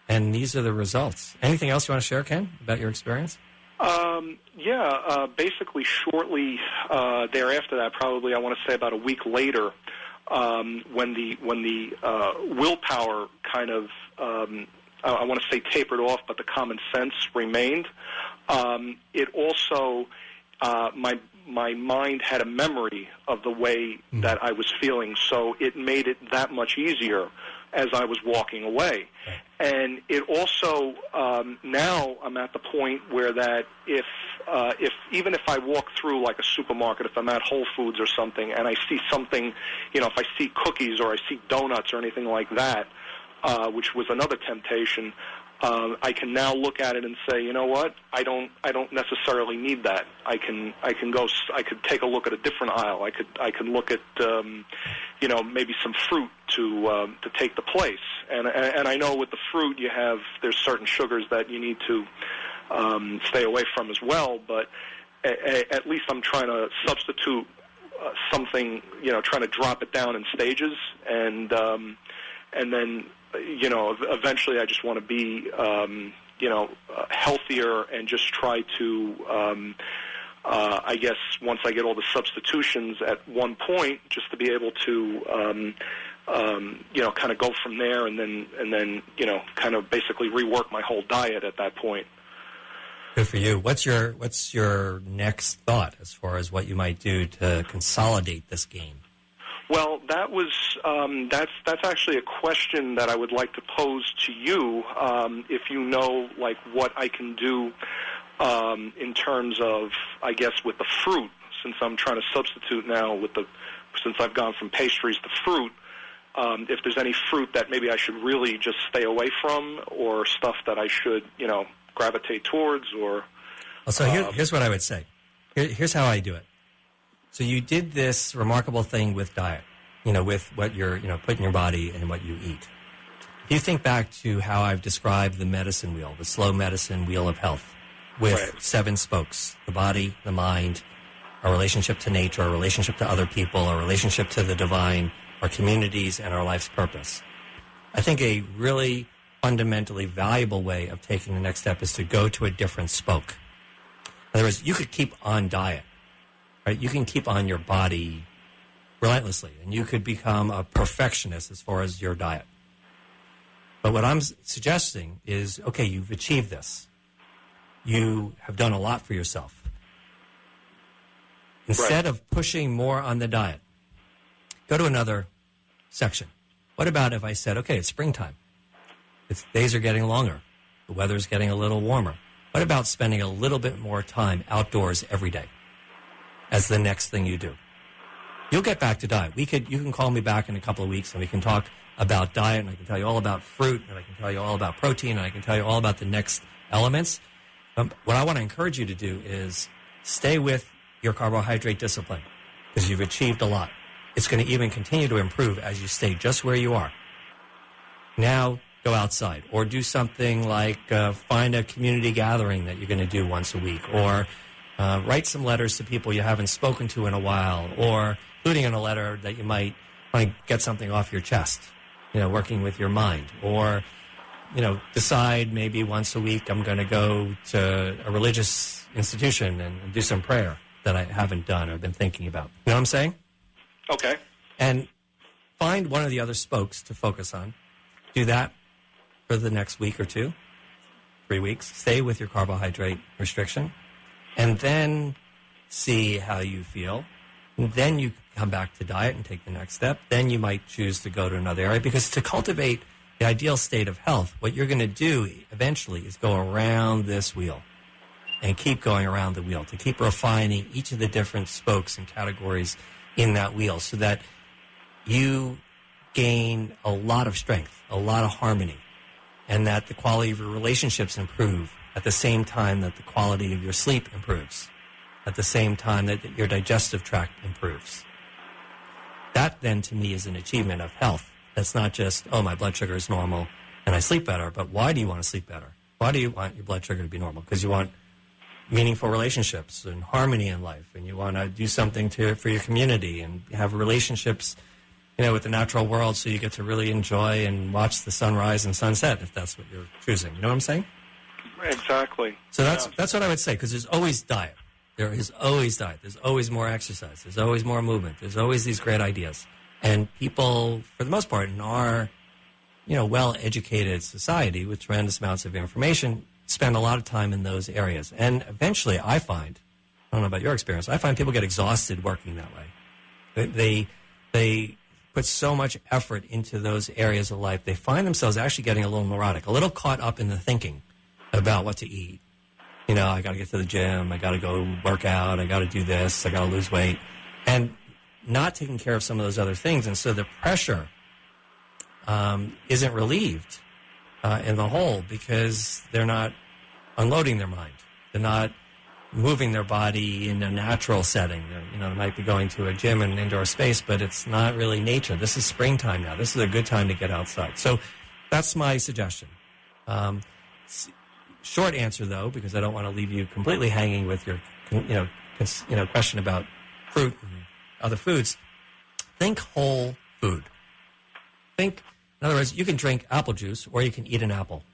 And these are the results. Anything else you want to share, Ken, about your experience? Basically shortly thereafter that, probably I want to say about a week later, when the willpower kind of, I want to say tapered off, but the common sense remained. It also, my mind had a memory of the way that I was feeling, so it made it that much easier as I was walking away. And it also, now I'm at the point where that if even if I walk through like a supermarket, if I'm at Whole Foods or something, and I see something, if I see cookies or I see donuts or anything like that, which was another temptation, I can now look at it and say, you know what? I don't necessarily need that. I could take a look at a different aisle. I could look at maybe some fruit to take the place. And I know with the fruit there's certain sugars that you need to stay away from as well. But at least I'm trying to substitute something, trying to drop it down in stages, and then. Eventually I just want to be, healthier and just try to, I guess once I get all the substitutions at one point, just to be able to, kind of go from there and then, kind of basically rework my whole diet at that point. Good for you. What's your next thought as far as what you might do to consolidate this gain? Well, that was that's actually a question that I would like to pose to you. If you know, like, what I can do in terms of, I guess, with the fruit, since I'm trying to substitute now since I've gone from pastries to fruit. If there's any fruit that maybe I should really just stay away from, or stuff that I should, gravitate towards, or. Well, so here's what I would say. Here's how I do it. So you did this remarkable thing with diet, with what you're, put in your body and what you eat. If you think back to how I've described the medicine wheel, the slow medicine wheel of health, with 7 spokes, the body, the mind, our relationship to nature, our relationship to other people, our relationship to the divine, our communities, and our life's purpose. I think a really fundamentally valuable way of taking the next step is to go to a different spoke. In other words, you could keep on diet. Right? You can keep on your body relentlessly, and you could become a perfectionist as far as your diet. But what I'm suggesting is, okay, you've achieved this. You have done a lot for yourself. Instead of pushing more on the diet, go to another section. What about if I said, okay, it's springtime. Days are getting longer. The weather's getting a little warmer. What about spending a little bit more time outdoors every day as the next thing you do? You'll get back to diet. You can call me back in a couple of weeks and we can talk about diet, and I can tell you all about fruit, and I can tell you all about protein, and I can tell you all about the next elements. What I want to encourage you to do is stay with your carbohydrate discipline, because you've achieved a lot. It's going to even continue to improve as you stay just where you are. Now, go outside, or do something like find a community gathering that you're going to do once a week, or write some letters to people you haven't spoken to in a while, or including in a letter that you might want to get something off your chest, working with your mind, or, decide maybe once a week I'm going to go to a religious institution and do some prayer that I haven't done or been thinking about. You know what I'm saying? Okay. And find one of the other spokes to focus on. Do that for the next week or 2, 3 weeks. Stay with your carbohydrate restriction. And then see how you feel. And then you come back to diet and take the next step. Then you might choose to go to another area, because to cultivate the ideal state of health, what you're going to do eventually is go around this wheel and keep going around the wheel to keep refining each of the different spokes and categories in that wheel so that you gain a lot of strength, a lot of harmony, and that the quality of your relationships improve at the same time that the quality of your sleep improves, at the same time that your digestive tract improves. That then to me is an achievement of health. That's not just, oh, my blood sugar is normal and I sleep better, but why do you want to sleep better? Why do you want your blood sugar to be normal? Because you want meaningful relationships and harmony in life, and you want to do something for your community and have relationships, with the natural world, so you get to really enjoy and watch the sunrise and sunset if that's what you're choosing. You know what I'm saying? Exactly. So that's what I would say, because there's always diet. There is always diet. There's always more exercise. There's always more movement. There's always these great ideas. And people, for the most part, in our, well-educated society with tremendous amounts of information, spend a lot of time in those areas. And eventually I find, I don't know about your experience, I find people get exhausted working that way. They put so much effort into those areas of life, they find themselves actually getting a little neurotic, a little caught up in the thinking about what to eat. I got to get to the gym, I got to go work out, I got to do this, I got to lose weight, and not taking care of some of those other things. And so the pressure isn't relieved in the whole, because they're not unloading their mind. They're not moving their body in a natural setting. They might be going to a gym and an indoor space, but it's not really nature. This is springtime now. This is a good time to get outside. So that's my suggestion. Short answer, though, because I don't want to leave you completely hanging with your, question about fruit and other foods. Think whole food. In other words, you can drink apple juice or you can eat an apple.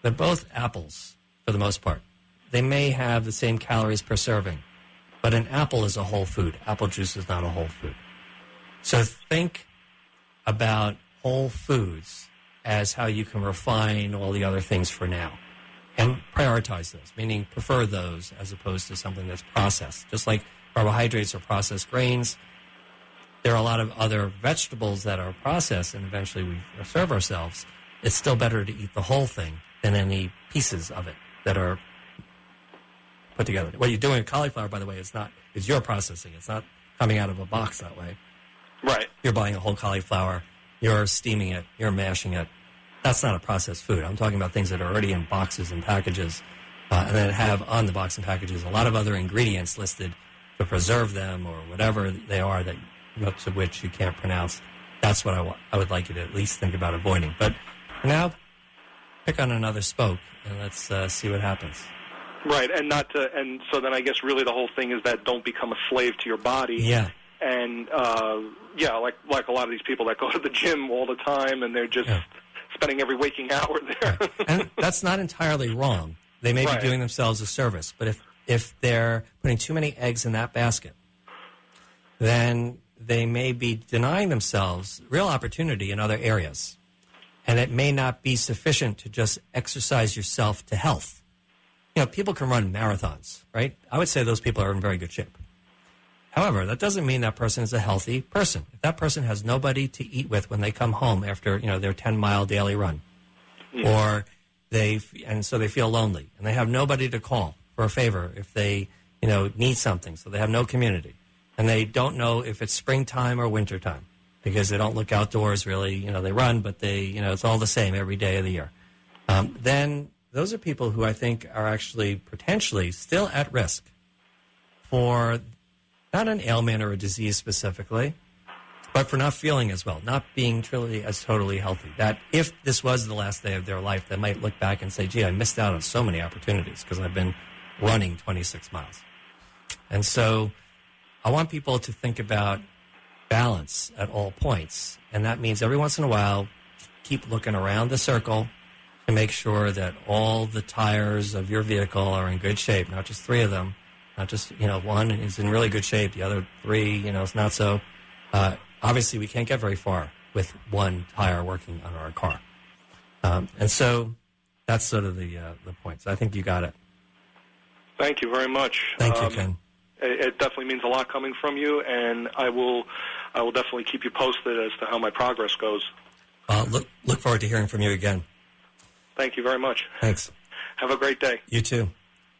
They're both apples for the most part. They may have the same calories per serving, but an apple is a whole food. Apple juice is not a whole food. So think about whole foods as how you can refine all the other things for now. And prioritize those, meaning prefer those as opposed to something that's processed. Just like carbohydrates or processed grains, there are a lot of other vegetables that are processed, and eventually we serve ourselves. It's still better to eat the whole thing than any pieces of it that are put together. What you're doing with cauliflower, by the way, is you're processing. It's not coming out of a box that way. Right. You're buying a whole cauliflower. You're steaming it. You're mashing it. That's not a processed food. I'm talking about things that are already in boxes and packages, and then have on the box and packages a lot of other ingredients listed to preserve them or whatever they are, that most of which you can't pronounce. That's what I would like you to at least think about avoiding. But for now, pick on another spoke and let's see what happens. Right, and so then I guess really the whole thing is that don't become a slave to your body. Yeah. And like a lot of these people that go to the gym all the time and they're just spending every waking hour there. Right. And that's not entirely wrong. They may be doing themselves a service, but if they're putting too many eggs in that basket, then they may be denying themselves real opportunity in other areas. And it may not be sufficient to just exercise yourself to health. People can run marathons, right? I would say those people are in very good shape. However, that doesn't mean that person is a healthy person. If that person has nobody to eat with when they come home after, their 10-mile daily run, or so they feel lonely, and they have nobody to call for a favor if they, need something, so they have no community, and they don't know if it's springtime or wintertime because they don't look outdoors really. They run, but it's all the same every day of the year. Then those are people who I think are actually potentially still at risk for not an ailment or a disease specifically, but for not feeling as well, not being truly as totally healthy. That if this was the last day of their life, they might look back and say, gee, I missed out on so many opportunities because I've been running 26 miles. And so I want people to think about balance at all points. And that means every once in a while, keep looking around the circle to make sure that all the tires of your vehicle are in good shape, not just three of them. Not just, one is in really good shape, the other three, it's not so. Obviously, we can't get very far with one tire working on our car. And so that's sort of the point. So I think you got it. Thank you very much. Thank you, Ken. It definitely means a lot coming from you, and I will definitely keep you posted as to how my progress goes. Look forward to hearing from you again. Thank you very much. Thanks. Have a great day. You too.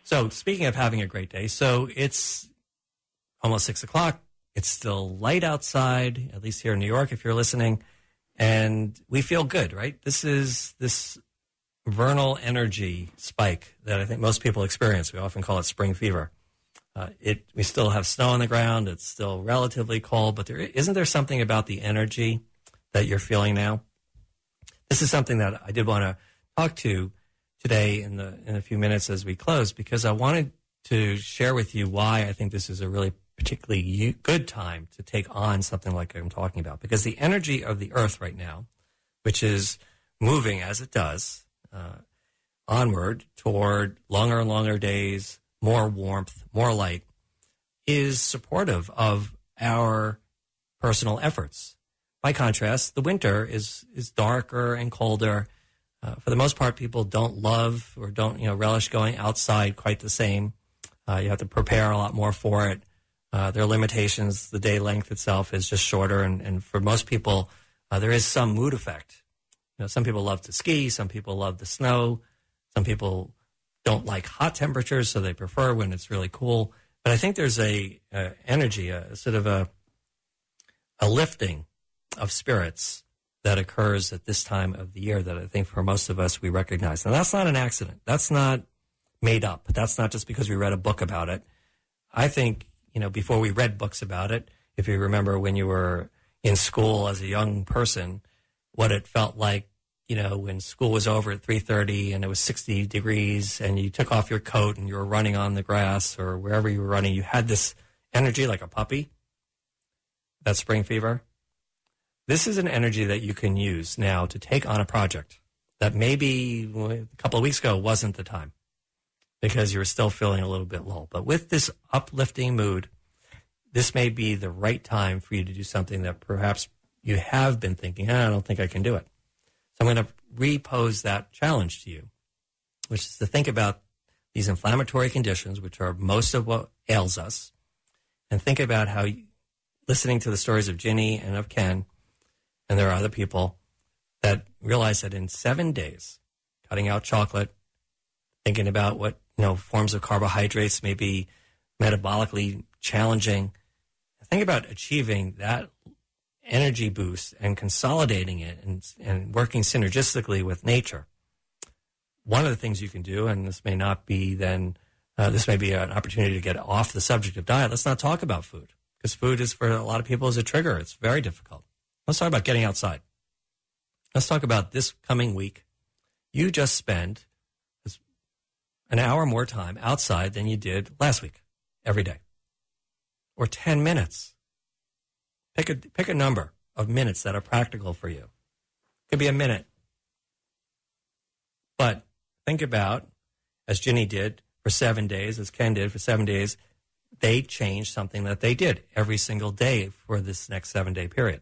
So speaking of having a great day, so it's almost 6 o'clock. It's still light outside, at least here in New York, if you're listening, and we feel good, right? This is this vernal energy spike that I think most people experience. We often call it spring fever. We still have snow on the ground. It's still relatively cold, but isn't there something about the energy that you're feeling now? This is something that I did want to talk to today in a few minutes as we close, because I wanted to share with you why I think this is a really particularly good time to take on something like I'm talking about. Because the energy of the earth right now, which is moving as it does onward toward longer and longer days, more warmth, more light, is supportive of our personal efforts. By contrast, the winter is darker and colder. For the most part, people don't love or don't relish going outside quite the same. You have to prepare a lot more for it. There are limitations. The day length itself is just shorter, and for most people, there is some mood effect. Some people love to ski. Some people love the snow. Some people don't like hot temperatures, so they prefer when it's really cool. But I think there's a energy, a sort of a lifting of spirits that occurs at this time of the year that I think for most of us we recognize. Now, that's not an accident. That's not made up. That's not just because we read a book about it. I think, before we read books about it, if you remember when you were in school as a young person, what it felt like, when school was over at 3:30 and it was 60 degrees and you took off your coat and you were running on the grass or wherever you were running, you had this energy like a puppy. That's spring fever. This is an energy that you can use now to take on a project that maybe a couple of weeks ago wasn't the time because you were still feeling a little bit low. But with this uplifting mood, this may be the right time for you to do something that perhaps you have been thinking, I don't think I can do it. So I'm going to repose that challenge to you, which is to think about these inflammatory conditions, which are most of what ails us, and think about how, listening to the stories of Ginny and of Ken, and there are other people that realize that in 7 days, cutting out chocolate, thinking about what forms of carbohydrates may be metabolically challenging, think about achieving that energy boost and consolidating it and working synergistically with nature. One of the things you can do, and this may not be this may be an opportunity to get off the subject of diet. Let's not talk about food, because food is, for a lot of people, is a trigger. It's very difficult. Let's talk about getting outside. Let's talk about this coming week. You just spend an hour more time outside than you did last week, every day, or 10 minutes. Pick a number of minutes that are practical for you. It could be a minute. But think about, as Ginny did for 7 days, as Ken did for 7 days, they changed something that they did every single day for this next 7-day period.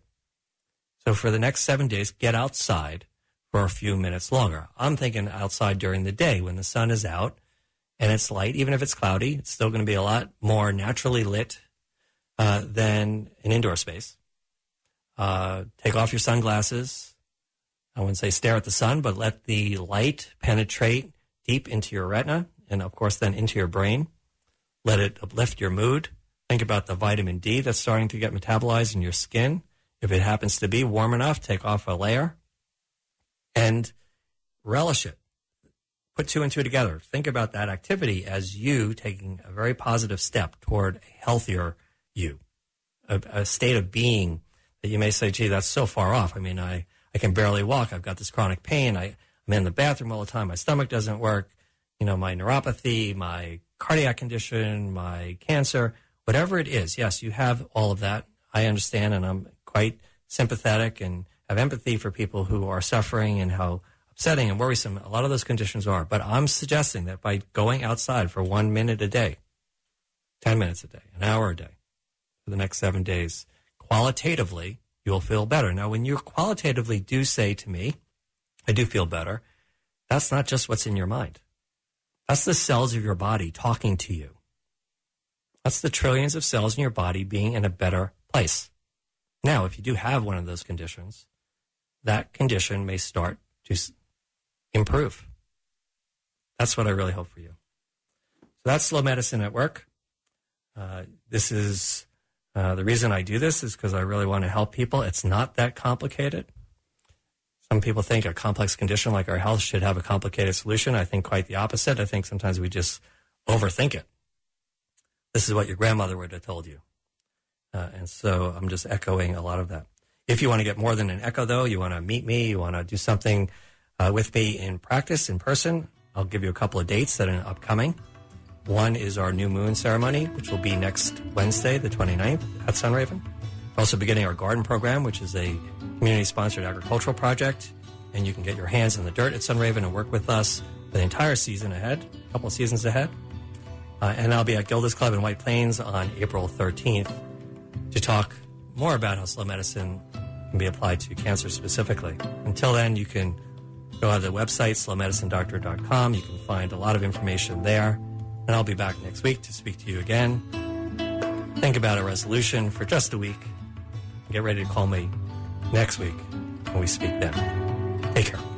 So for the next 7 days, get outside for a few minutes longer. I'm thinking outside during the day when the sun is out and it's light. Even if it's cloudy, it's still going to be a lot more naturally lit than an indoor space. Take off your sunglasses. I wouldn't say stare at the sun, but let the light penetrate deep into your retina and, of course, then into your brain. Let it uplift your mood. Think about the vitamin D that's starting to get metabolized in your skin. If it happens to be warm enough, take off a layer and relish it. Put two and two together. Think about that activity as you taking a very positive step toward a healthier you, a state of being that you may say, gee, that's so far off. I mean, I can barely walk. I've got this chronic pain. I'm in the bathroom all the time. My stomach doesn't work. My neuropathy, my cardiac condition, my cancer, whatever it is. Yes, you have all of that. I understand, and I'm quite sympathetic and have empathy for people who are suffering and how upsetting and worrisome a lot of those conditions are. But I'm suggesting that by going outside for 1 minute a day, 10 minutes a day, an hour a day, for the next 7 days, qualitatively, you'll feel better. Now, when you qualitatively do say to me, I do feel better, that's not just what's in your mind. That's the cells of your body talking to you. That's the trillions of cells in your body being in a better place. Now, if you do have one of those conditions, that condition may start to improve. That's what I really hope for you. So that's Slow Medicine at Work. This is the reason I do this is because I really want to help people. It's not that complicated. Some people think a complex condition like our health should have a complicated solution. I think quite the opposite. I think sometimes we just overthink it. This is what your grandmother would have told you. And so I'm just echoing a lot of that. If you want to get more than an echo, though, you want to meet me, you want to do something with me in practice, in person, I'll give you a couple of dates that are upcoming. One is our new moon ceremony, which will be next Wednesday, the 29th at Sunraven. We're also beginning our garden program, which is a community-sponsored agricultural project. And you can get your hands in the dirt at Sunraven and work with us for the entire season ahead, a couple of seasons ahead. And I'll be at Gilda's Club in White Plains on April 13th to talk more about how slow medicine can be applied to cancer specifically. Until then, you can go to the website, slowmedicinedoctor.com. You can find a lot of information there. And I'll be back next week to speak to you again. Think about a resolution for just a week. Get ready to call me next week when we speak then. Take care.